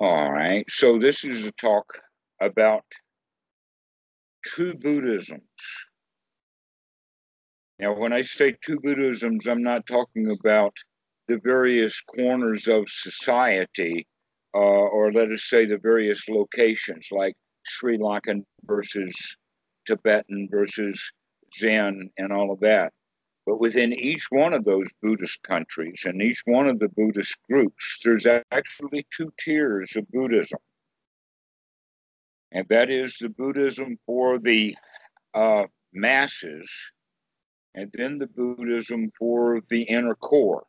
All right. So this is a talk about two Buddhisms. Now, when I say two Buddhisms, I'm not talking about the various corners of society, or let us say the various locations, like Sri Lankan versus Tibetan versus Zen and all of that. But within each one of those Buddhist countries and each one of the Buddhist groups, there's actually two tiers of Buddhism. And that is the Buddhism for the masses, and then the Buddhism for the inner core.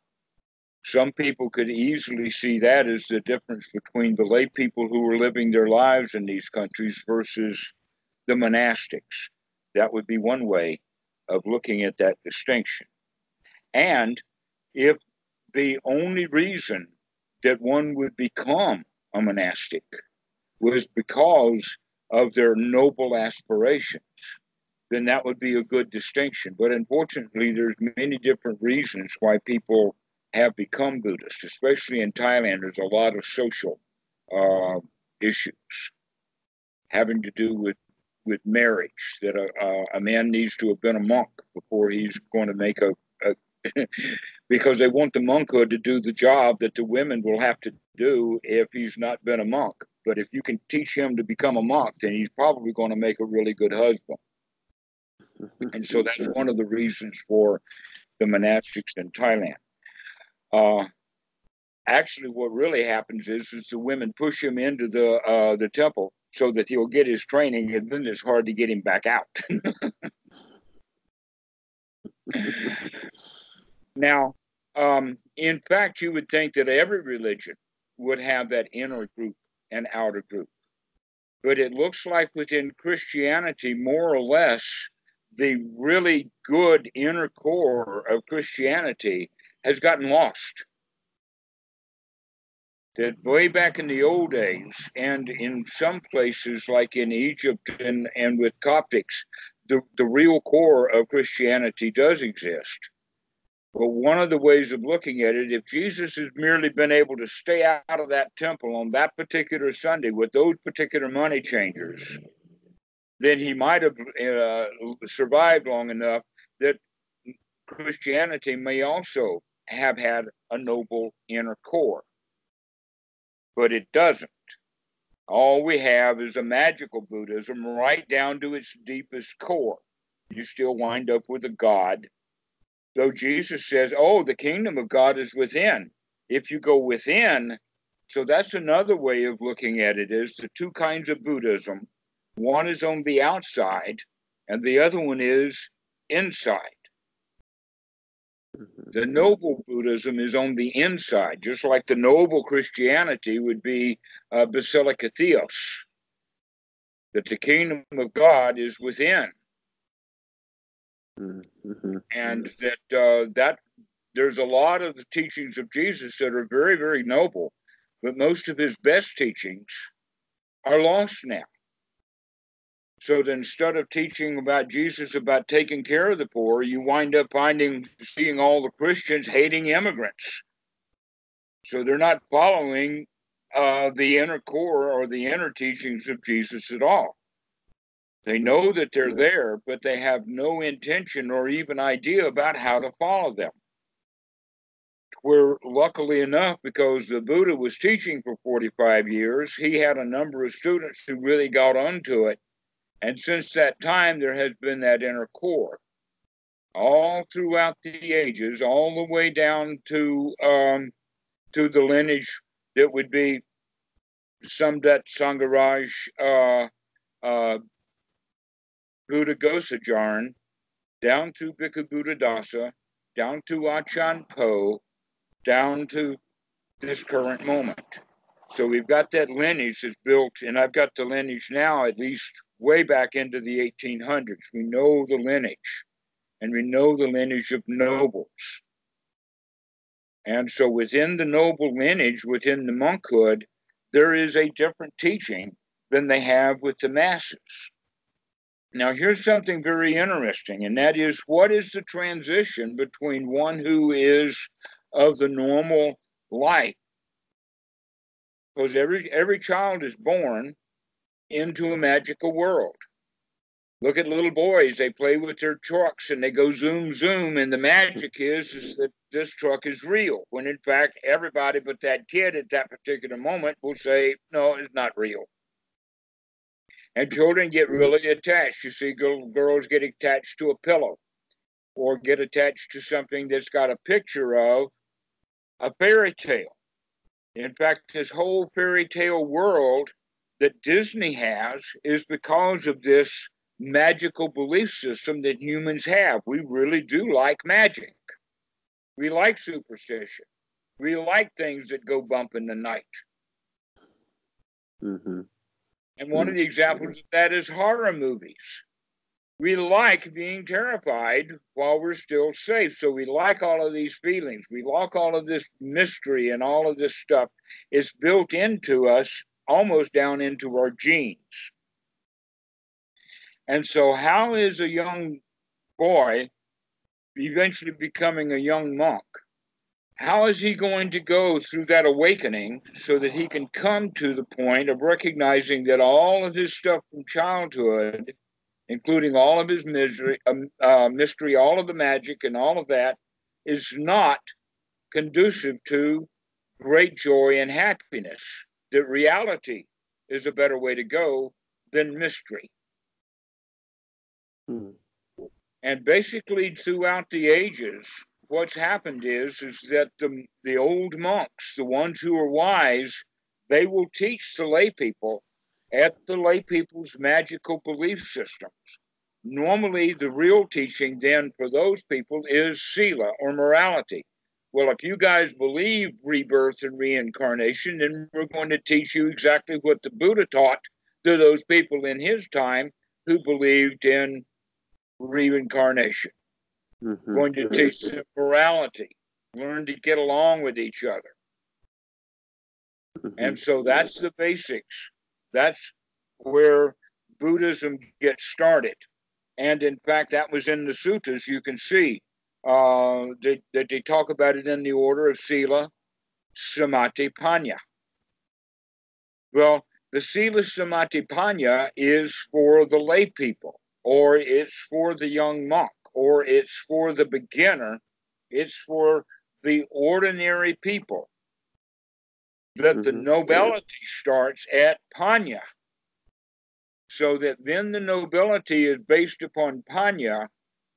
Some people could easily see that as the difference between the lay people who were living their lives in these countries versus the monastics. That would be one way of looking at that distinction. And if the only reason that one would become a monastic was because of their noble aspirations, then that would be a good distinction. But unfortunately, there's many different reasons why people have become Buddhist, especially in Thailand. There's a lot of social issues having to do with marriage, that a man needs to have been a monk before he's going to make a because they want the monkhood to do the job that the women will have to do if he's not been a monk. But if you can teach him to become a monk, then he's probably going to make a really good husband. And so that's one of the reasons for the monastics in Thailand. Actually, what really happens is the women push him into the temple so that he'll get his training, and then it's hard to get him back out. Now, in fact, you would think that every religion would have that inner group and outer group. But it looks like within Christianity, more or less, the really good inner core of Christianity has gotten lost. That way back in the old days, and in some places like in Egypt and with Coptics, the real core of Christianity does exist. But one of the ways of looking at it, if Jesus has merely been able to stay out of that temple on that particular Sunday with those particular money changers, then he might have survived long enough that Christianity may also have had a noble inner core. But it doesn't. All we have is a magical Buddhism right down to its deepest core. You still wind up with a God. Though Jesus says, oh, the kingdom of God is within. If you go within, so that's another way of looking at it, is the two kinds of Buddhism. One is on the outside, and the other one is inside. The noble Buddhism is on the inside, just like the noble Christianity would be Basilica Theos, that the kingdom of God is within. And that there's a lot of the teachings of Jesus that are very, very noble, but most of his best teachings are lost now. So that instead of teaching about Jesus about taking care of the poor, you wind up seeing all the Christians hating immigrants. So they're not following the inner core or the inner teachings of Jesus at all. They know that they're there, but they have no intention or even idea about how to follow them. Where luckily enough, because the Buddha was teaching for 45 years, he had a number of students who really got onto it. And since that time, there has been that inner core all throughout the ages, all the way down to the lineage that would be Samdat Sangharaj, Buddha Gosajarn, down to Bhikkhu Buddhadasa, down to Achan Po, down to this current moment. So we've got that lineage that's built, and I've got the lineage now at least way back into the 1800s. We know the lineage, and we know the lineage of nobles. And so within the noble lineage, within the monkhood, there is a different teaching than they have with the masses. Now, here's something very interesting, and that is, what is the transition between one who is of the normal life, because every child is born into a magical world. Look at little boys, they play with their trucks and they go zoom, zoom, and the magic is that this truck is real, when in fact everybody but that kid at that particular moment will say, no, it's not real. And children get really attached. You see girls get attached to a pillow or get attached to something that's got a picture of a fairy tale. In fact, this whole fairy tale world that Disney has is because of this magical belief system that humans have. We really do like magic. We like superstition. We like things that go bump in the night. Mm-hmm. And one of the examples of that is horror movies. We like being terrified while we're still safe. So we like all of these feelings. We like all of this mystery and all of this stuff. It's built into us, almost down into our genes. And so how is a young boy eventually becoming a young monk? How is he going to go through that awakening so that he can come to the point of recognizing that all of his stuff from childhood, including all of his mystery, all of the magic and all of that, is not conducive to great joy and happiness? That reality is a better way to go than mystery. And basically throughout the ages, what's happened is that the old monks, the ones who are wise, they will teach the lay people at the lay people's magical belief systems. Normally, the real teaching then for those people is sila, or morality. Well, if you guys believe rebirth and reincarnation, then we're going to teach you exactly what the Buddha taught to those people in his time who believed in reincarnation. Mm-hmm. Going to teach them morality, learn to get along with each other. Mm-hmm. And so that's the basics. That's where Buddhism gets started. And in fact, that was in the suttas. You can see that they talk about it in the order of sila, samadhi, panya. Well, the sila, samadhi, panya is for the lay people, or it's for the young monk, or it's for the beginner. It's for the ordinary people. That the nobility starts at panya. So that then the nobility is based upon panya,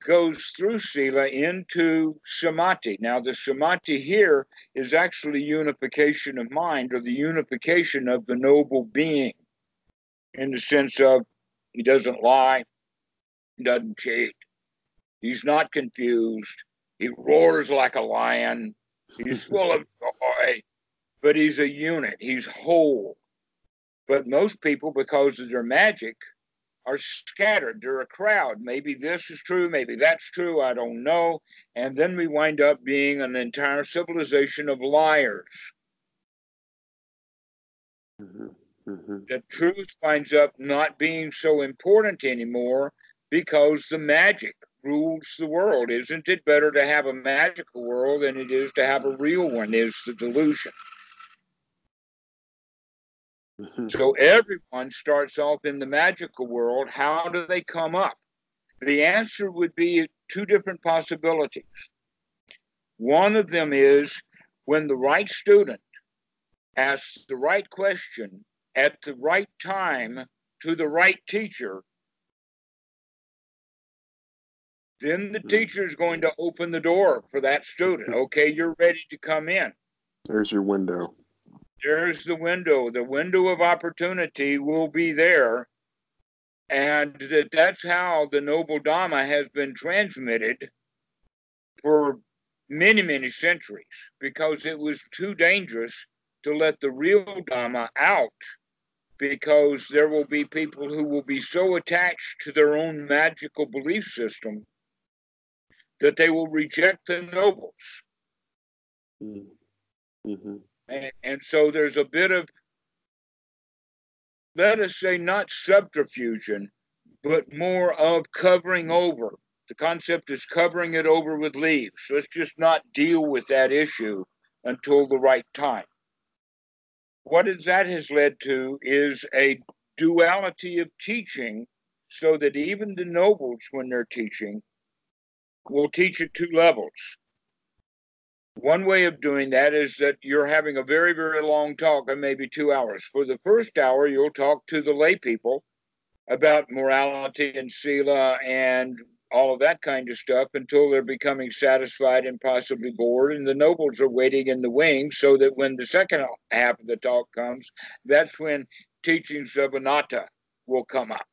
goes through sila into samadhi. Now, the samadhi here is actually unification of mind, or the unification of the noble being, in the sense of he doesn't lie, he doesn't cheat, he's not confused, he roars like a lion, he's full of joy, but he's a unit, he's whole. But most people, because of their magic, are scattered. They're a crowd. Maybe this is true, maybe that's true, I don't know. And then we wind up being an entire civilization of liars. The truth winds up not being so important anymore because the magic rules the world. Isn't it better to have a magical world than it is to have a real one, is the delusion. So everyone starts off in the magical world. How do they come up? The answer would be two different possibilities. One of them is when the right student asks the right question at the right time to the right teacher, then the teacher is going to open the door for that student. Okay, you're ready to come in. There's your window. There's the window. The window of opportunity will be there. And that's how the Noble Dhamma has been transmitted for many, many centuries, because it was too dangerous to let the real Dhamma out, because there will be people who will be so attached to their own magical belief system that they will reject the nobles. And so there's a bit of, let us say, not subterfuge, but more of covering over. The concept is covering it over with leaves. Let's just not deal with that issue until the right time. what that has led to is a duality of teaching, so that even the nobles, when they're teaching, will teach at two levels. One way of doing that is that you're having a very, very long talk, and maybe 2 hours. For the first hour, you'll talk to the lay people about morality and sila and all of that kind of stuff until they're becoming satisfied and possibly bored. And the nobles are waiting in the wings, so that when the second half of the talk comes, that's when teachings of anatta will come up.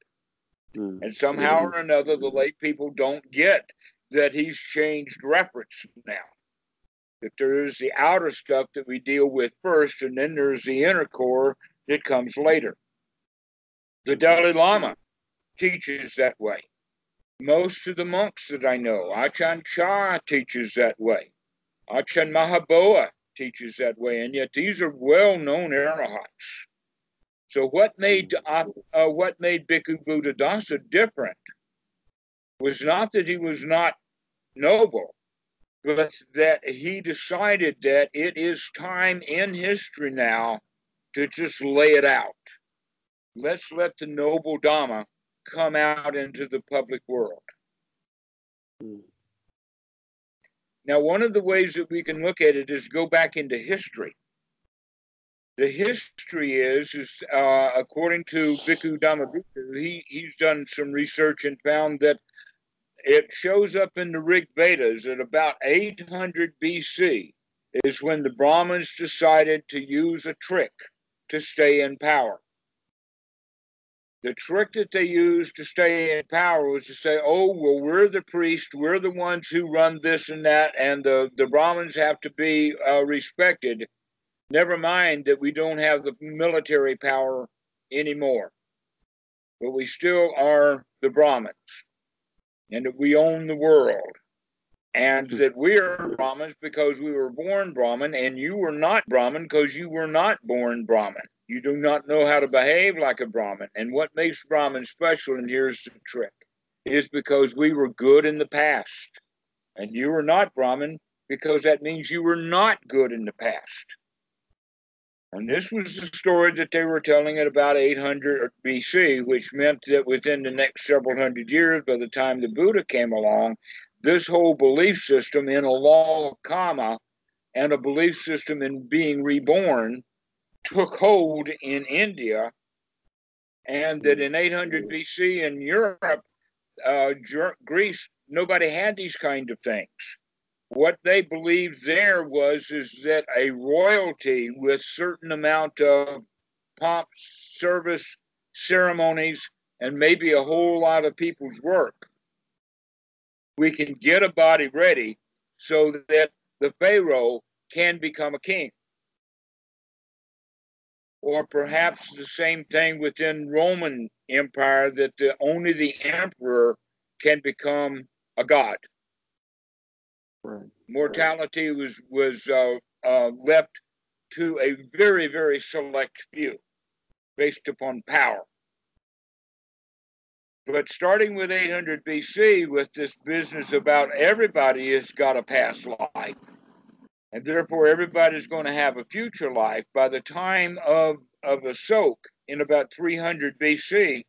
And somehow or another, the lay people don't get that he's changed reference now. That there is the outer stuff that we deal with first, and then there's the inner core that comes later. The Dalai Lama teaches that way. Most of the monks that I know, Ajahn Chah teaches that way. Ajahn Mahaboa teaches that way, and yet these are well-known arahants. So what made Bhikkhu Buddhadasa different was not that he was not noble, but that he decided that it is time in history now to just lay it out. Let's let the Noble Dhamma come out into the public world. Now, one of the ways that we can look at it is go back into history. The history is according to Bhikkhu Dhammarato, he's done some research and found that it shows up in the Rig Vedas at about 800 BC is when the Brahmins decided to use a trick to stay in power. The trick that they used to stay in power was to say, oh, well, we're the priests, we're the ones who run this and that, and the Brahmins have to be respected. Never mind that we don't have the military power anymore, but we still are the Brahmins, and that we own the world, and that we are Brahmins because we were born Brahmin, and you were not Brahmin because you were not born Brahmin. You do not know how to behave like a Brahmin. And what makes Brahmin special, and here's the trick, is because we were good in the past. And you were not Brahmin because that means you were not good in the past. And this was the story that they were telling at about 800 BC, which meant that within the next several hundred years, by the time the Buddha came along, this whole belief system in a law of karma and a belief system in being reborn took hold in India, and that in 800 BC in Europe, Greece, nobody had these kind of things. What they believed there is that a royalty with certain amount of pomp, service, ceremonies, and maybe a whole lot of people's work, we can get a body ready so that the pharaoh can become a king. Or perhaps the same thing within Roman Empire, that only the emperor can become a god. Right. Mortality was left to a very, very select few based upon power. But starting with 800 BC, with this business about everybody has got a past life, and therefore everybody's going to have a future life, by the time of Ashoka in about 300 BC,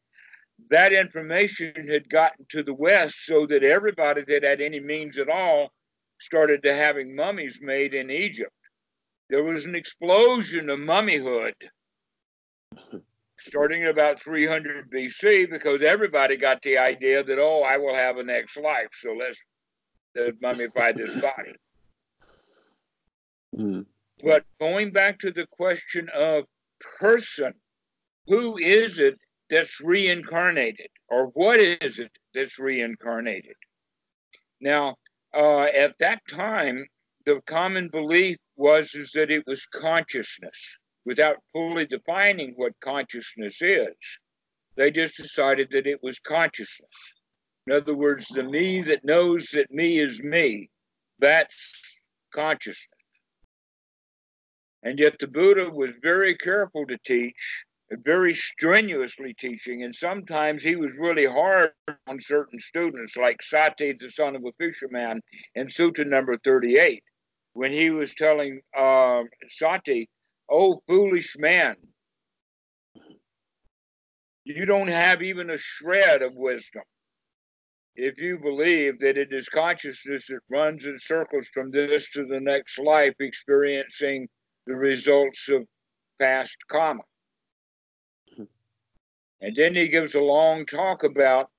that information had gotten to the West, so that everybody that had any means at all started to having mummies made in Egypt. There was an explosion of mummyhood starting at about 300 BC, because everybody got the idea that, oh, I will have a next life, so let's mummify this body. But going back to the question of person, who is it that's reincarnated, or what is it that's reincarnated? Now, at that time, the common belief was that it was consciousness. Without fully defining what consciousness is, they just decided that it was consciousness. In other words, the me that knows that me is me, that's consciousness. And yet the Buddha was very careful to teach, very strenuously teaching, and sometimes he was really hard on certain students, like Sati, the son of a fisherman, in Sutta number 38, when he was telling Sati, "Oh, foolish man, you don't have even a shred of wisdom if you believe that it is consciousness that runs in circles from this to the next life, experiencing the results of past karma." And then he gives a long talk about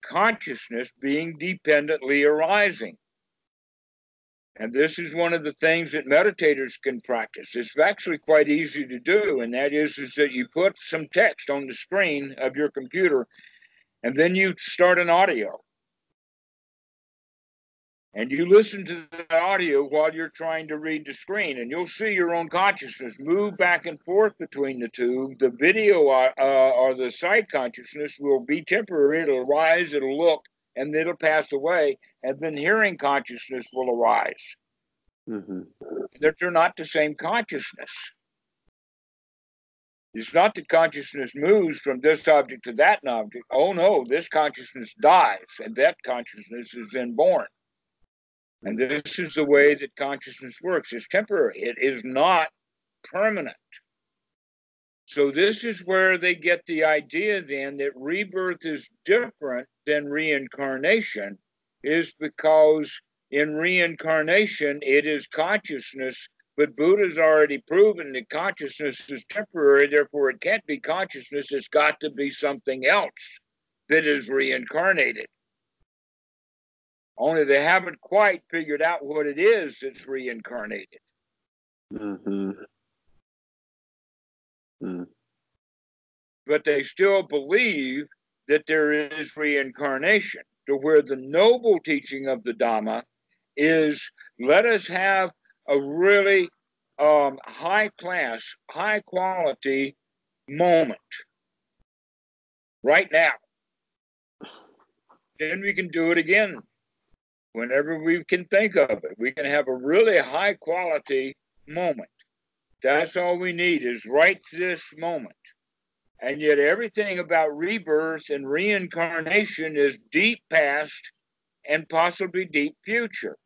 consciousness being dependently arising. And this is one of the things that meditators can practice. It's actually quite easy to do, and that is that you put some text on the screen of your computer, and then you start an audio. And you listen to the audio while you're trying to read the screen, and you'll see your own consciousness move back and forth between the two. The video or the sight consciousness will be temporary. It'll arise, it'll look, and then it'll pass away. And then hearing consciousness will arise. Mm-hmm. They're not the same consciousness. It's not that consciousness moves from this object to that object. Oh no, this consciousness dies, and that consciousness is then born. And this is the way that consciousness works. It's temporary. It is not permanent. So this is where they get the idea then that rebirth is different than reincarnation, is because in reincarnation, it is consciousness, but Buddha's already proven that consciousness is temporary, therefore it can't be consciousness, it's got to be something else that is reincarnated. Only they haven't quite figured out what it is that's reincarnated. Mm-hmm. Mm. But they still believe that there is reincarnation, to where the noble teaching of the Dhamma is, let us have a really high class, high quality moment right now. Then we can do it again whenever we can think of it. We can have a really high quality moment. That's all we need, is right this moment. And yet everything about rebirth and reincarnation is deep past and possibly deep future.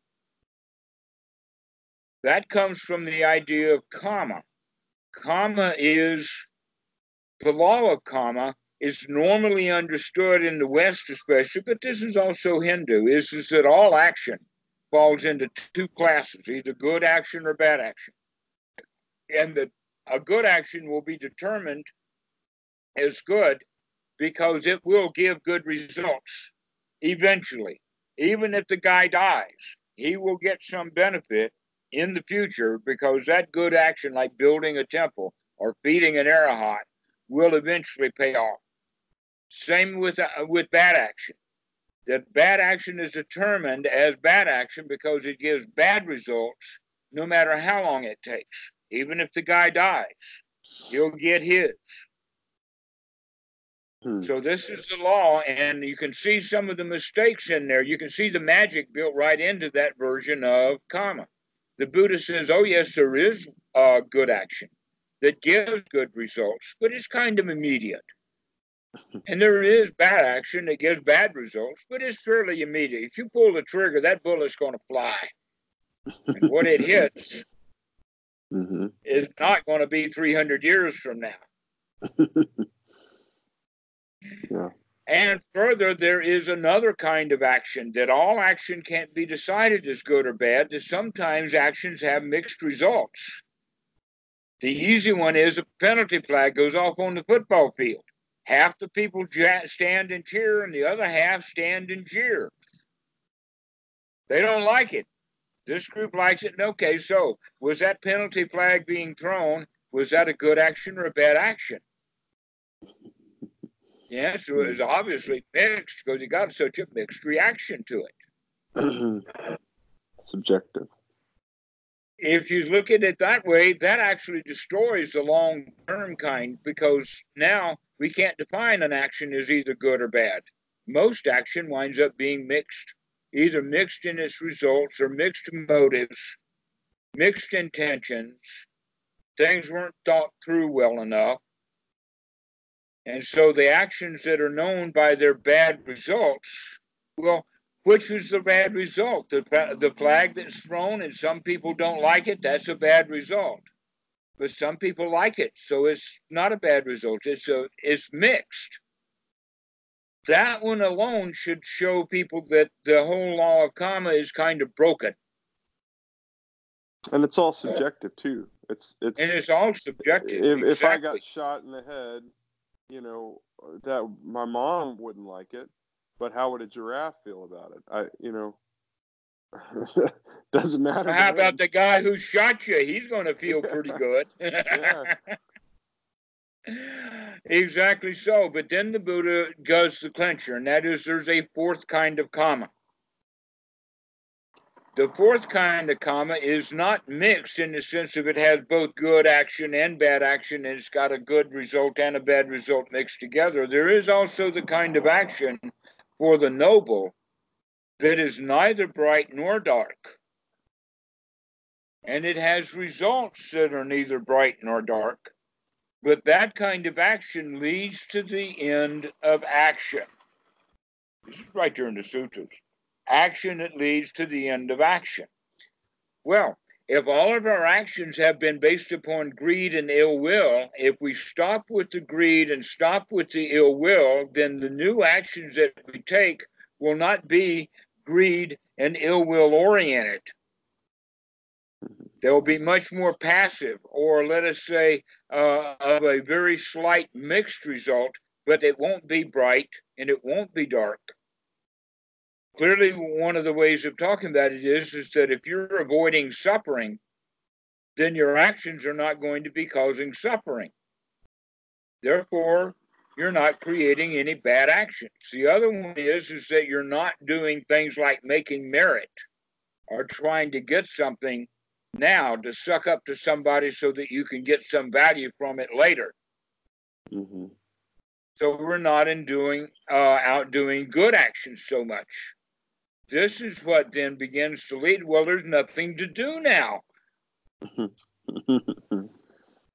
That comes from the idea of karma. Karma is, the law of karma is normally understood in the West especially, but this is also Hindu, is that all action falls into two classes, either good action or bad action. And that a good action will be determined as good because it will give good results eventually. Even if the guy dies, he will get some benefit in the future because that good action, like building a temple or feeding an arahant, will eventually pay off. Same with bad action. That bad action is determined as bad action because it gives bad results no matter how long it takes. Even if the guy dies, he'll get his. So this is the law, and you can see some of the mistakes in there. You can see the magic built right into that version of karma. The Buddha says, oh yes, there is good action that gives good results, but it's kind of immediate. And there is bad action that gives bad results, but it's fairly immediate. If you pull the trigger, that bullet's going to fly. And what it hits is not going to be 300 years from now. Yeah. And further, there is another kind of action, that all action can't be decided as good or bad, that sometimes actions have mixed results. The easy one is a penalty flag goes off on the football field. Half the people stand and cheer, and the other half stand and jeer. They don't like it. This group likes it. And okay, so was that penalty flag being thrown, was that a good action or a bad action? The answer is obviously mixed because it got such a mixed reaction to it. Subjective. If you look at it that way, that actually destroys the long-term kind, because now we can't define an action as either good or bad. Most action winds up being mixed, either mixed in its results or mixed motives, mixed intentions. Things weren't thought through well enough. And so the actions that are known by their bad results, well, which is the bad result? The flag that's thrown and some people don't like it, that's a bad result. but some people like it, so it's not a bad result. It's mixed. That one alone should show people that the whole law of karma is kind of broken. And it's all subjective too. It's and it's all subjective. If I got shot in the head, you know, that my mom wouldn't like it, but how would a giraffe feel about it? Doesn't matter. How about the guy who shot you? He's going to feel pretty good. Yeah. Exactly so. But then the Buddha does the clincher, and that is there's a fourth kind of karma. The fourth kind of karma is not mixed in the sense of it has both good action and bad action, and it's got a good result and a bad result mixed together. There is also the kind of action for the noble that is neither bright nor dark. And it has results that are neither bright nor dark. But that kind of action leads to the end of action. This is right there in the sutras. Action that leads to the end of action. Well, if all of our actions have been based upon greed and ill will, if we stop with the greed and stop with the ill will, then the new actions that we take will not be greed and ill will oriented. They'll be much more passive, or let us say of a very slight mixed result, but it won't be bright and it won't be dark. Clearly, one of the ways of talking about it is that if you're avoiding suffering, then your actions are not going to be causing suffering. Therefore, you're not creating any bad actions. The other one is that you're not doing things like making merit or trying to get something now to suck up to somebody so that you can get some value from it later. Mm-hmm. So we're not out doing good actions so much. This is what then begins to lead, well, there's nothing to do now.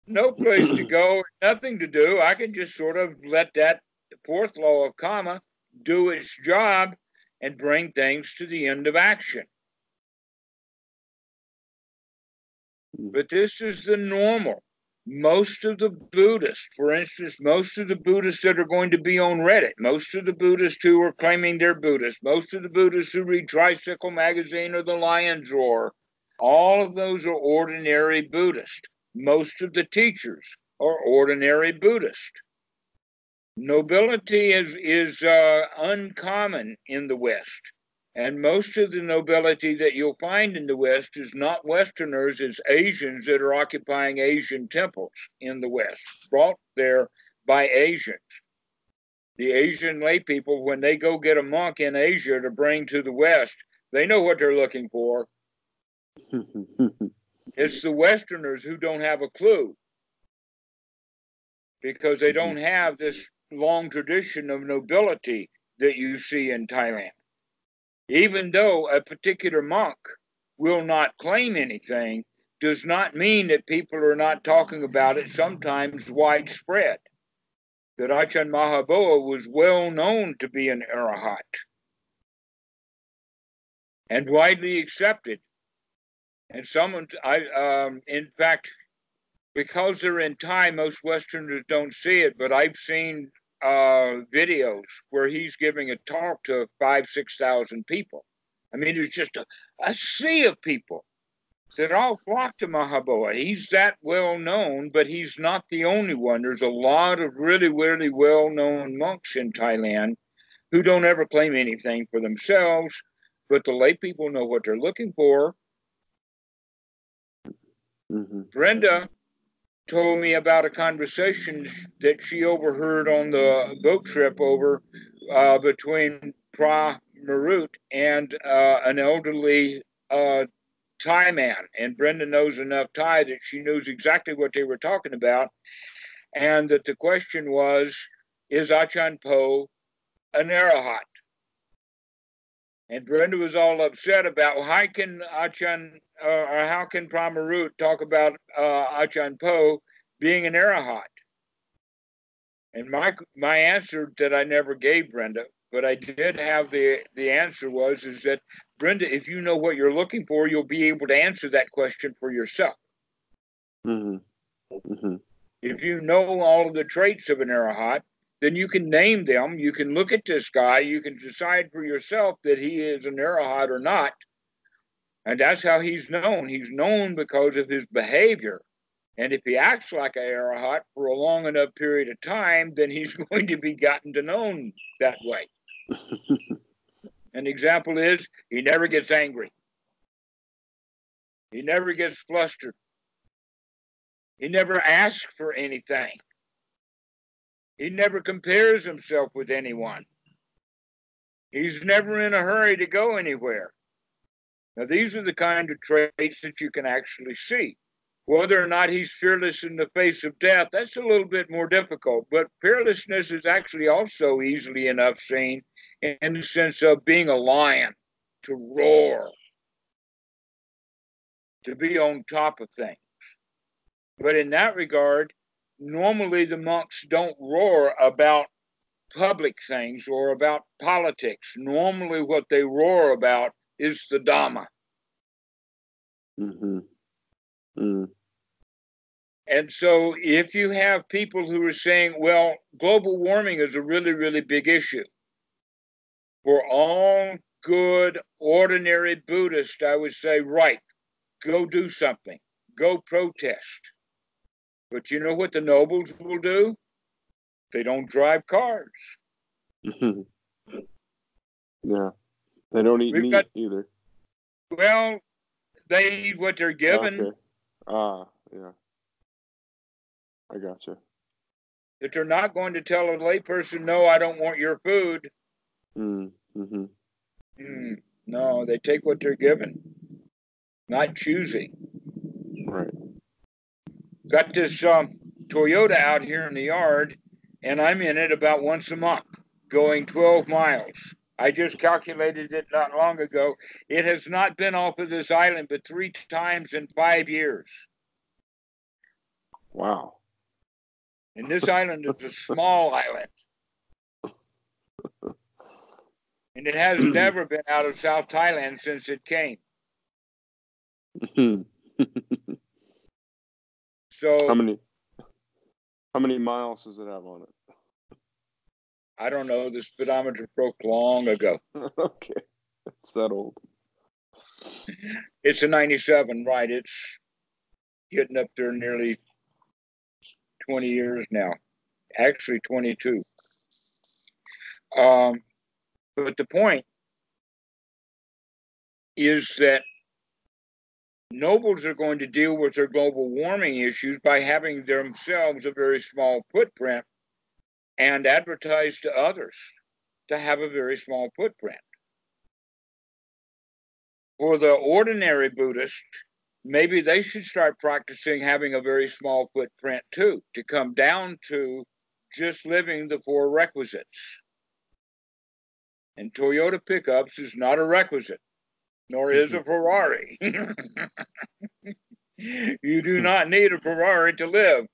No place to go, nothing to do. I can just sort of let that fourth law of karma do its job and bring things to the end of action. But this is the normal. Most of the Buddhists, for instance, most of the Buddhists that are going to be on Reddit, most of the Buddhists who are claiming they're Buddhists, most of the Buddhists who read Tricycle Magazine or The Lion's Roar, all of those are ordinary Buddhists. Most of the teachers are ordinary Buddhists. Nobility is uncommon in the West. And most of the nobility that you'll find in the West is not Westerners, it's Asians that are occupying Asian temples in the West, brought there by Asians. The Asian lay people, when they go get a monk in Asia to bring to the West, they know what they're looking for. It's the Westerners who don't have a clue because they don't have this long tradition of nobility that you see in Thailand. Even though a particular monk will not claim anything, does not mean that people are not talking about it, sometimes widespread. That Ajahn Mahaboa was well known to be an arahant and widely accepted. And in fact, because they're in Thai, most Westerners don't see it, but I've seen videos where he's giving a talk to 5,000-6,000 people. I mean, there's just a sea of people that all flock to Mahaboa. He's that well known, but he's not the only one. There's a lot of really, really well-known monks in Thailand who don't ever claim anything for themselves, but the lay people know what they're looking for. Mm-hmm. Brenda told me about a conversation that she overheard on the boat trip over between Marut and an elderly Thai man. And Brenda knows enough Thai that she knows exactly what they were talking about. And that the question was, is Ajahn Po an arahant? And Brenda was all upset about, well, how can Pramarut talk about Ajahn Po being an arahant? And my answer that I never gave Brenda, but I did have the answer is that, Brenda, if you know what you're looking for, you'll be able to answer that question for yourself. Mm-hmm. Mm-hmm. If you know all of the traits of an arahant, then you can name them. You can look at this guy. You can decide for yourself that he is an arahant or not. And that's how he's known. He's known because of his behavior. And if he acts like an arahant for a long enough period of time, then he's going to be gotten to known that way. An example is he never gets angry. He never gets flustered. He never asks for anything. He never compares himself with anyone. He's never in a hurry to go anywhere. Now, these are the kind of traits that you can actually see. Whether or not he's fearless in the face of death, that's a little bit more difficult. But fearlessness is actually also easily enough seen in the sense of being a lion, to roar, to be on top of things. But in that regard, normally the monks don't roar about public things or about politics. Normally what they roar about is the Dhamma. Mm-hmm. Mm. And so if you have people who are saying, well, global warming is a really, really big issue, for all good, ordinary Buddhists, I would say, right, go do something, go protest. But you know what the nobles will do? They don't drive cars. Mm-hmm. Yeah. They don't eat meat either. Well, they eat what they're given. Okay. Ah, yeah. I gotcha. That they're not going to tell a layperson, no, I don't want your food. Mm-hmm. No, they take what they're given, not choosing. Right. Got this Toyota out here in the yard, and I'm in it about once a month, going 12 miles. I just calculated it not long ago. It has not been off of this island but 3 times in 5 years. Wow. And this island is a small island. And it has never been out of South Thailand since it came. So how many miles does it have on it? I don't know. The speedometer broke long ago. Okay. It's that old. It's a 97, right? It's getting up there nearly 20 years now. Actually 22. But the point is that nobles are going to deal with their global warming issues by having themselves a very small footprint and advertise to others to have a very small footprint. For the ordinary Buddhist, maybe they should start practicing having a very small footprint too, to come down to just living the 4 requisites. And Toyota pickups is not a requisite, nor is a Ferrari. You do not need a Ferrari to live.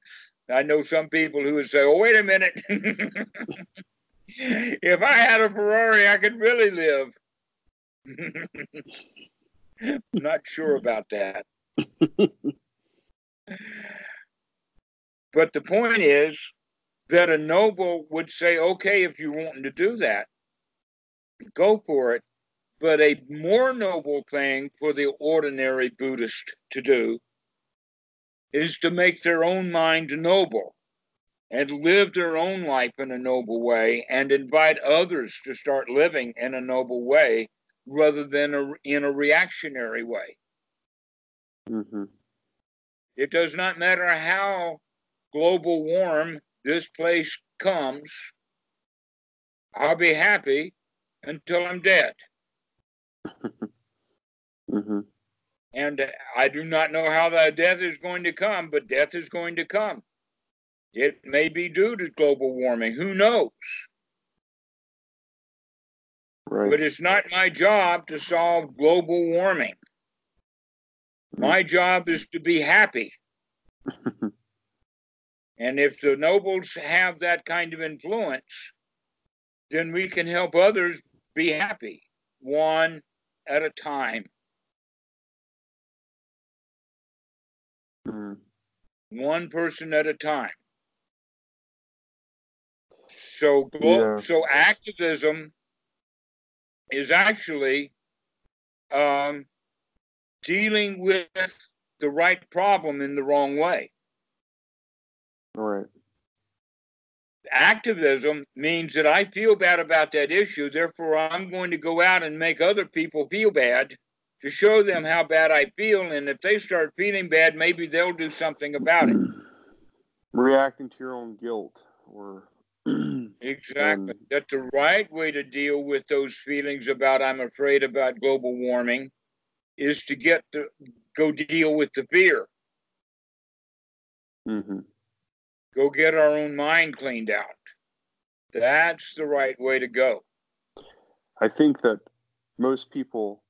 I know some people who would say, oh, wait a minute. If I had a Ferrari, I could really live. I'm not sure about that. But the point is that a noble would say, okay, if you're wanting to do that, go for it. But a more noble thing for the ordinary Buddhist to do is to make their own mind noble and live their own life in a noble way and invite others to start living in a noble way rather than in a reactionary way. Mm-hmm. It does not matter how global warm this place comes, I'll be happy until I'm dead. Mm-hmm. And I do not know how that death is going to come, but death is going to come. It may be due to global warming. Who knows? Right. But it's not my job to solve global warming. My job is to be happy. And if the nobles have that kind of influence, then we can help others be happy, one at a time. Mm. one person at a time. So, Yeah. so activism is actually dealing with the right problem in the wrong way. All right. Activism means that I feel bad about that issue, therefore I'm going to go out and make other people feel bad to show them how bad I feel, and if they start feeling bad, maybe they'll do something about it. Reacting to your own guilt, or Exactly. That's the right way to deal with those feelings about I'm afraid about global warming, is to go deal with the fear. Mm-hmm. Go get our own mind cleaned out. That's the right way to go. I think that most people,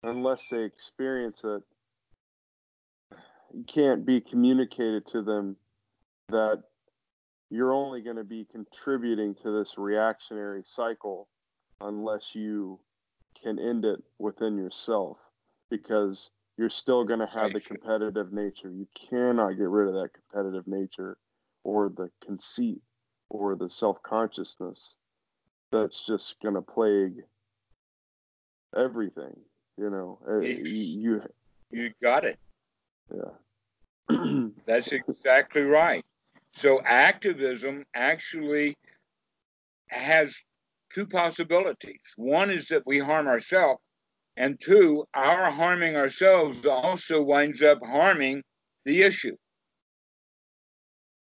unless they experience it, it can't be communicated to them that you're only going to be contributing to this reactionary cycle unless you can end it within yourself, because you're still going to have the competitive nature. You cannot get rid of that competitive nature or the conceit or the self-consciousness that's just going to plague everything, you know. You got it. Yeah. That's exactly right. So activism actually has two possibilities. One is that we harm ourselves, and two, our harming ourselves also winds up harming the issue.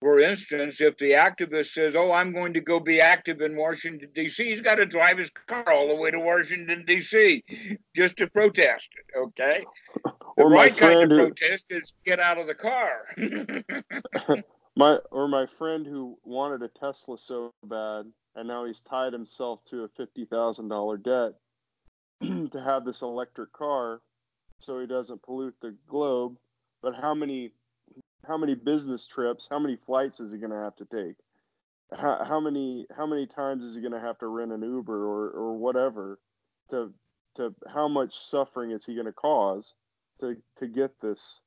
For instance, if the activist says, oh, I'm going to go be active in Washington, D.C., he's got to drive his car all the way to Washington, D.C. just to protest it, okay? The right kind of protest is get out of the car. my friend who wanted a Tesla so bad, and now he's tied himself to a $50,000 debt to have this electric car so he doesn't pollute the globe. But how many business trips, how many flights is he going to have to take? How many times is he going to have to rent an Uber or whatever? To how much suffering is he going to cause to get this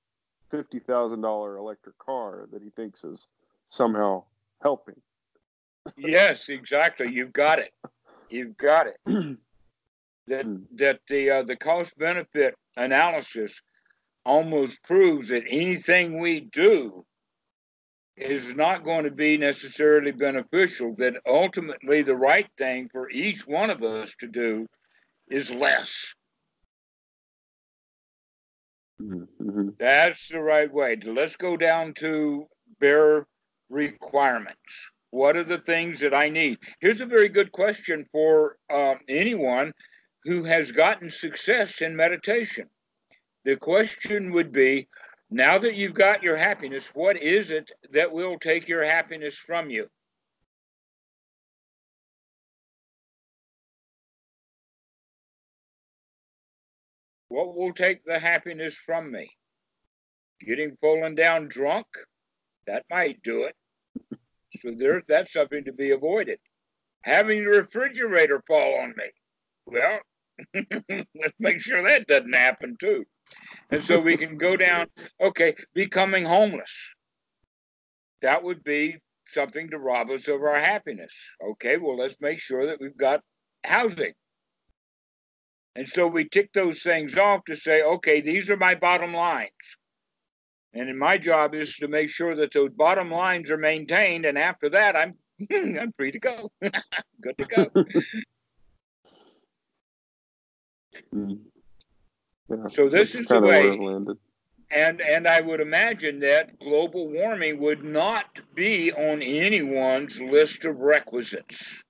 $50,000 electric car that he thinks is somehow helping? Yes, exactly. You've got it. You've got it. That the cost benefit analysis almost proves that anything we do is not going to be necessarily beneficial, that ultimately the right thing for each one of us to do is less. Mm-hmm. That's the right way. Let's go down to bare requirements. What are the things that I need? Here's a very good question for anyone who has gotten success in meditation. The question would be, now that you've got your happiness, what is it that will take your happiness from you? What will take the happiness from me? Getting fallen down drunk? That might do it. So that's something to be avoided. Having the refrigerator fall on me. Well, let's make sure that doesn't happen too. And so we can go down, okay, becoming homeless. That would be something to rob us of our happiness. Okay, well, let's make sure that we've got housing. And so we tick those things off to say, okay, these are my bottom lines. And my job is to make sure that those bottom lines are maintained. And after that, I'm free to go. Good to go. Yeah, so this is the way. Landed. And I would imagine that global warming would not be on anyone's list of requisites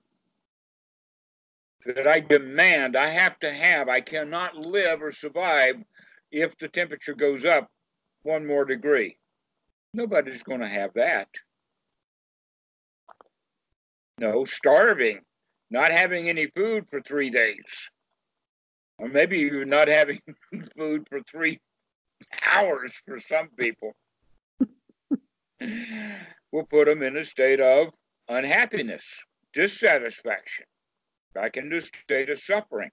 that I demand, I have to have. I cannot live or survive if the temperature goes up 1 more degree. Nobody's going to have that. No, starving, not having any food for 3 days, or maybe you're not having food for 3 hours for some people. Will put them in a state of unhappiness, dissatisfaction, back into a state of suffering.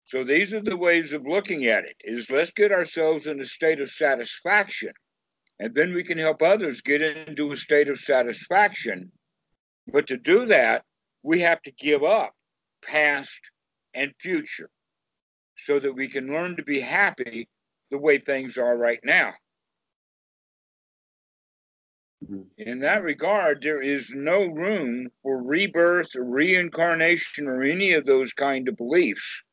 So these are the ways of looking at it, is let's get ourselves in a state of satisfaction, and then we can help others get into a state of satisfaction. But to do that, we have to give up past and future so that we can learn to be happy the way things are right now. In that regard, there is no room for rebirth or reincarnation or any of those kind of beliefs,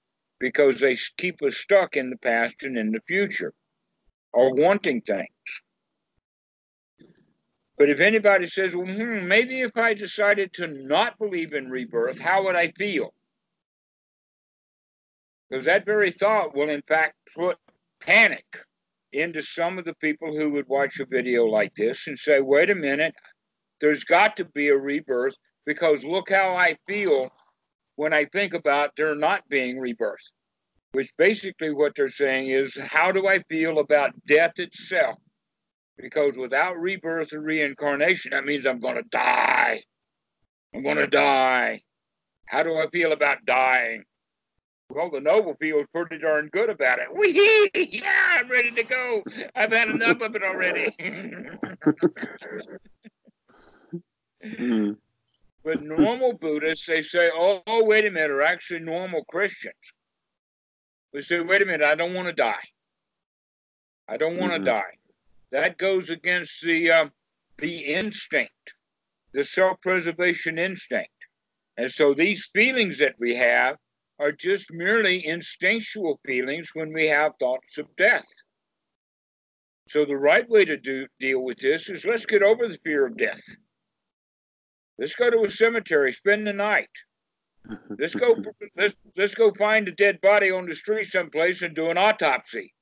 because they keep us stuck in the past and in the future, or wanting things. But if anybody says, well, maybe if I decided to not believe in rebirth, how would I feel? Because that very thought will, in fact, put panic into some of the people who would watch a video like this and say, wait a minute, there's got to be a rebirth, because look how I feel when I think about there not being rebirth. Which basically what they're saying is, how do I feel about death itself? Because without rebirth or reincarnation, that means I'm going to die. I'm going to die. How do I feel about dying? Well, the Noble feels pretty darn good about it. Wee! Yeah, I'm ready to go. I've had enough of it already. But normal Buddhists, they say, oh, wait a minute, or actually normal Christians. They say, wait a minute, I don't want to die. I don't want to die. That goes against the instinct, the self-preservation instinct. And so these feelings that we have are just merely instinctual feelings when we have thoughts of death. So the right way to deal with this is, let's get over the fear of death. Let's go to a cemetery, spend the night. Let's go find a dead body on the street someplace and do an autopsy.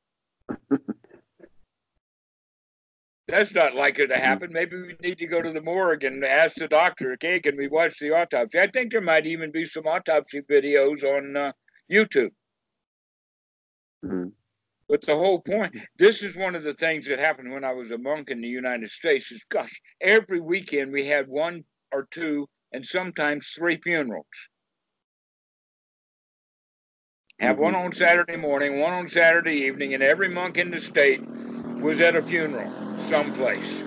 That's not likely to happen. Maybe we need to go to the morgue and ask the doctor, okay, can we watch the autopsy? I think there might even be some autopsy videos on YouTube. But the whole point, this is one of the things that happened when I was a monk in the United States, is, gosh, every weekend we had 1 or 2 and sometimes 3 funerals. Have one on Saturday morning, one on Saturday evening, and every monk in the state was at a funeral someplace.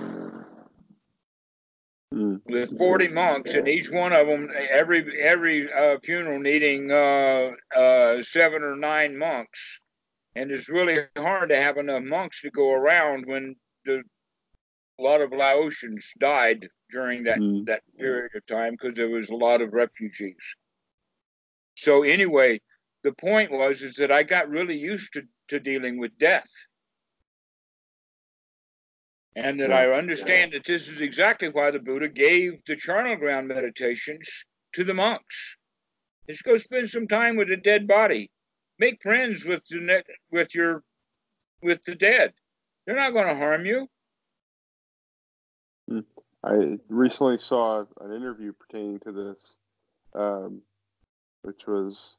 With 40 monks, and each one of them, every funeral needing 7 or 9 monks. And it's really hard to have enough monks to go around when a lot of Laotians died during that period of time, because there was a lot of refugees. So anyway, the point is that I got really used to dealing with death. And that I understand that this is exactly why the Buddha gave the charnel ground meditations to the monks. Let's go spend some time with a dead body. Make friends with the dead. They're not going to harm you. I recently saw an interview pertaining to this, which was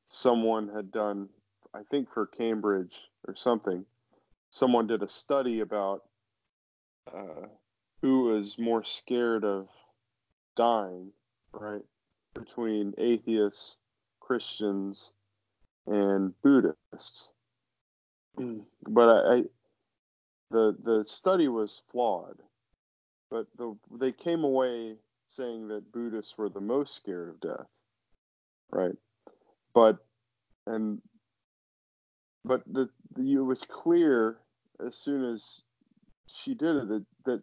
someone had done, I think for Cambridge or something, someone did a study about who was more scared of dying, right, between atheists, Christians, and Buddhists. But the study was flawed, but they came away saying that Buddhists were the most scared of death, right? But it was clear as soon as she did it that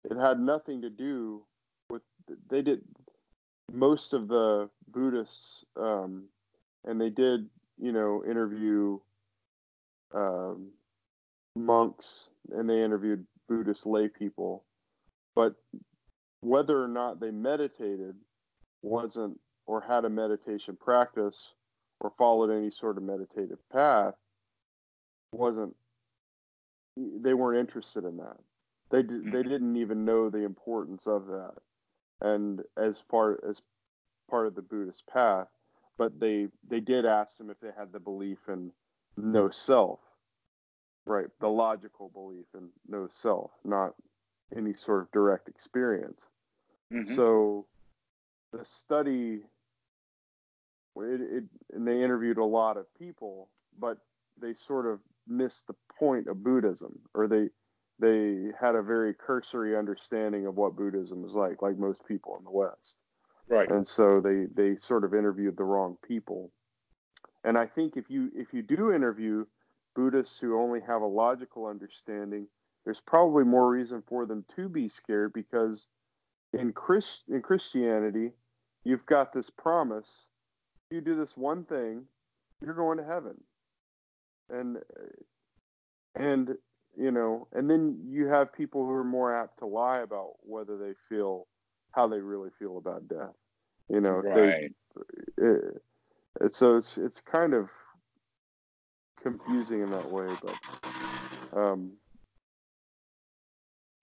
it had nothing to do with, they did, most of the Buddhists, and they did, interview monks, and they interviewed Buddhist lay people, but whether or not they meditated wasn't, or had a meditation practice or followed any sort of meditative path, they weren't interested in that. They didn't even know the importance of that, and as far as part of the Buddhist path, but they did ask them if they had the belief in no self, right? The logical belief in no self, not any sort of direct experience. So the study and they interviewed a lot of people, but they sort of missed the point of Buddhism, or they had a very cursory understanding of what Buddhism is like most people in the West. Right. And so they sort of interviewed the wrong people. And I think if you do interview Buddhists who only have a logical understanding, there's probably more reason for them to be scared, because in Christianity, you've got this promise: you do this one thing, you're going to heaven. And you know, and then you have people who are more apt to lie about how they really feel about death. You know, right. So it's kind of confusing in that way, but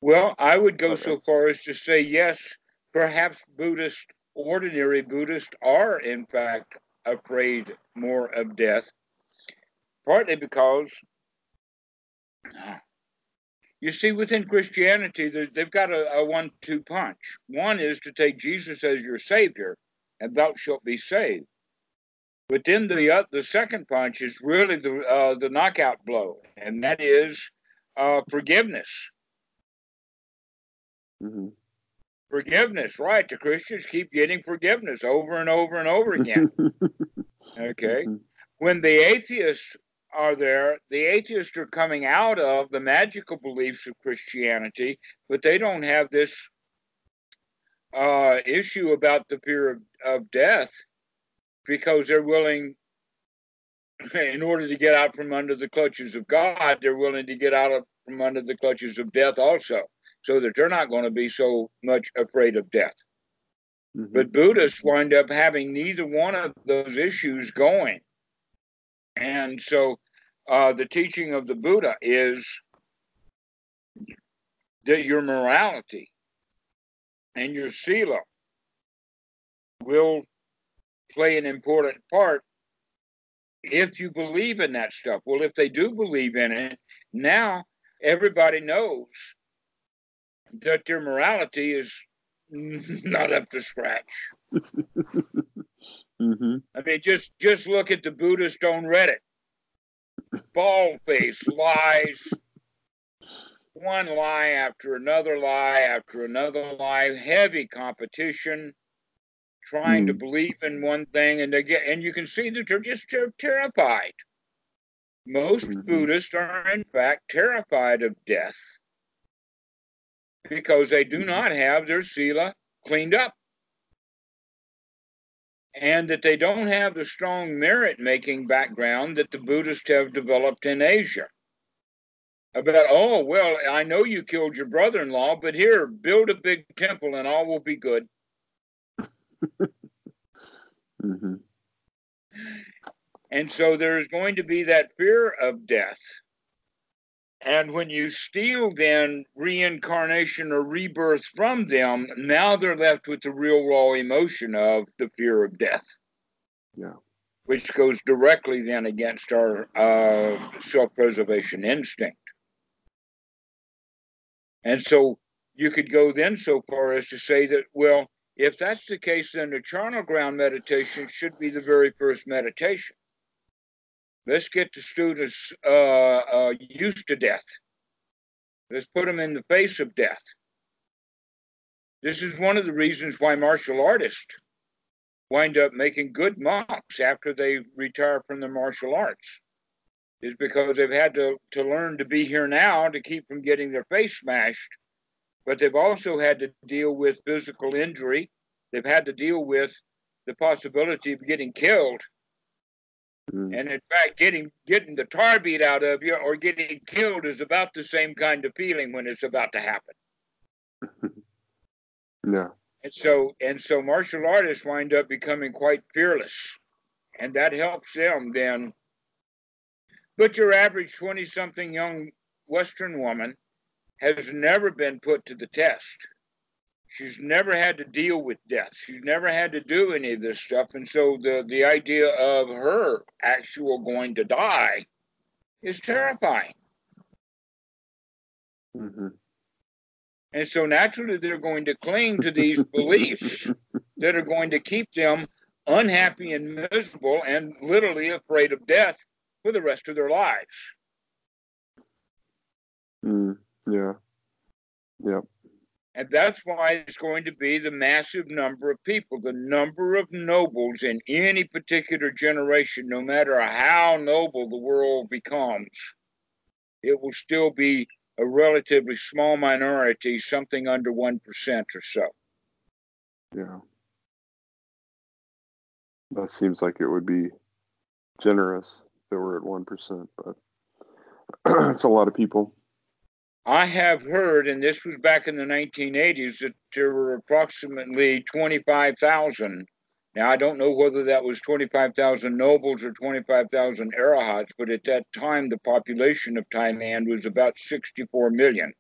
Well, I would go so far as to say, yes, perhaps ordinary Buddhists are in fact afraid more of death, partly because, you see, within Christianity, they've got a 1-2 punch. One is to take Jesus as your Savior, and thou shalt be saved. But then the second punch is really the knockout blow, and that is forgiveness. Mm-hmm. Forgiveness, right? The Christians keep getting forgiveness over and over and over again. Okay? Mm-hmm. When the atheists are there, the atheists are coming out of the magical beliefs of Christianity, but they don't have this issue about the fear of death, because they're willing, in order to get out from under the clutches of God, they're willing to get out from under the clutches of death also, so that they're not going to be so much afraid of death. Mm-hmm. But Buddhists wind up having neither one of those issues going. And so the teaching of the Buddha is that your morality and your sila will play an important part if you believe in that stuff. Well, if they do believe in it, now everybody knows that their morality is not up to scratch. Mm-hmm. I mean, just look at the Buddhist on Reddit. Bald-faced lies, one lie after another lie after another lie, heavy competition, trying to believe in one thing, and you can see that they're terrified. Most Buddhists are in fact terrified of death, because they do not have their sila cleaned up, and that they don't have the strong merit-making background that the Buddhists have developed in Asia. About, oh, well, I know you killed your brother-in-law, but here, build a big temple and all will be good. Mm-hmm. And so there's going to be that fear of death. And when you steal then reincarnation or rebirth from them, now they're left with the real raw emotion of the fear of death. Yeah. Which goes directly then against our self-preservation instinct. And so you could go then so far as to say that, well, if that's the case, then the charnel ground meditation should be the very first meditation. Let's get the students used to death. Let's put them in the face of death. This is one of the reasons why martial artists wind up making good monks after they retire from the martial arts, is because they've had to learn to be here now to keep from getting their face smashed, but they've also had to deal with physical injury. They've had to deal with the possibility of getting killed. And in fact, getting the tar beat out of you or getting killed is about the same kind of feeling when it's about to happen. Yeah. And so martial artists wind up becoming quite fearless, and that helps them then. But your average 20-something young Western woman has never been put to the test. She's never had to deal with death. She's never had to do any of this stuff. And so the idea of her actual going to die is terrifying. Mm-hmm. And so naturally they're going to cling to these beliefs that are going to keep them unhappy and miserable and literally afraid of death for the rest of their lives. Yeah. Yep. And that's why it's going to be the massive number of people, the number of nobles in any particular generation, no matter how noble the world becomes, it will still be a relatively small minority, something under 1% or so. Yeah. That seems like it would be generous if it were at 1%, but it's a lot of people. I have heard, and this was back in the 1980s, that there were approximately 25,000. Now, I don't know whether that was 25,000 nobles or 25,000 arahants, but at that time, the population of Thailand was about 64 million.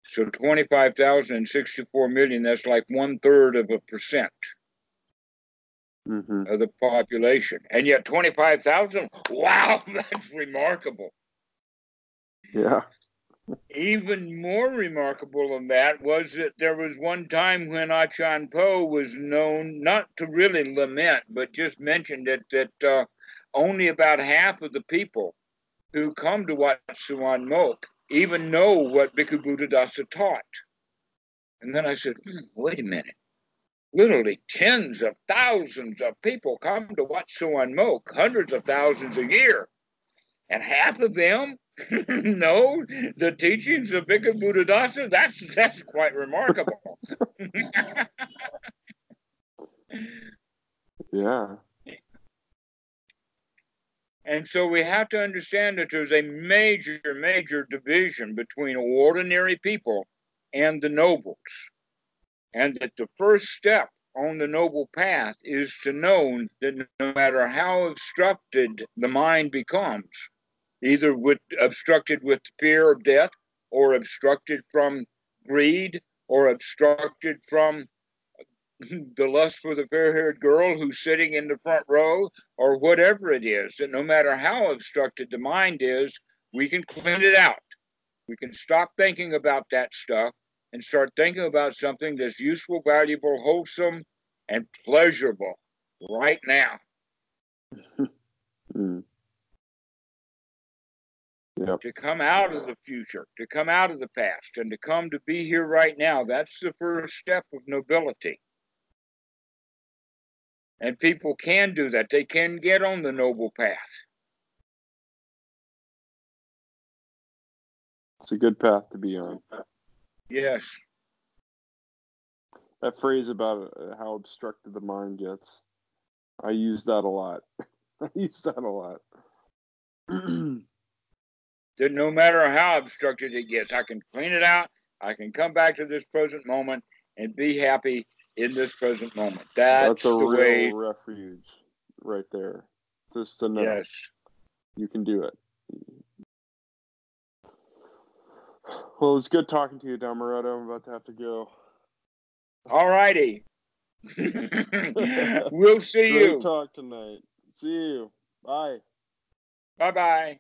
So 25,000 and 64 million, that's like 1/3 of a percent of the population. And yet 25,000, wow, that's remarkable. Yeah. Even more remarkable than that was that there was one time when Achan Po was known not to really lament, but just mentioned that only about half of the people who come to Wat Suan Mok even know what Bhikkhu Buddhadasa taught. And then I said, wait a minute. Literally tens of thousands of people come to Wat Suan Mok, hundreds of thousands a year. And half of them know the teachings of Bhikkhu Buddhadasa. That's quite remarkable. Yeah. And so we have to understand that there's a major division between ordinary people and the nobles. And that the first step on the noble path is to know that no matter how obstructed the mind becomes, either obstructed with fear of death, or obstructed from greed, or obstructed from the lust for the fair-haired girl who's sitting in the front row, or whatever it is, that no matter how obstructed the mind is, we can clean it out. We can stop thinking about that stuff and start thinking about something that's useful, valuable, wholesome, and pleasurable right now. Yep. To come out of the future, to come out of the past, and to come to be here right now. That's the first step of nobility. And people can do that. They can get on the noble path. It's a good path to be on. Yes. That phrase about how obstructed the mind gets, I use that a lot. That no matter how obstructed it gets, I can clean it out. I can come back to this present moment and be happy in this present moment. That's a the real way. Refuge right there. Just to know. Yes. You can do it. Well, it was good talking to you, Dhammarato. I'm about to have to go. All righty. We'll see you. Great talk tonight. See you. Bye. Bye-bye.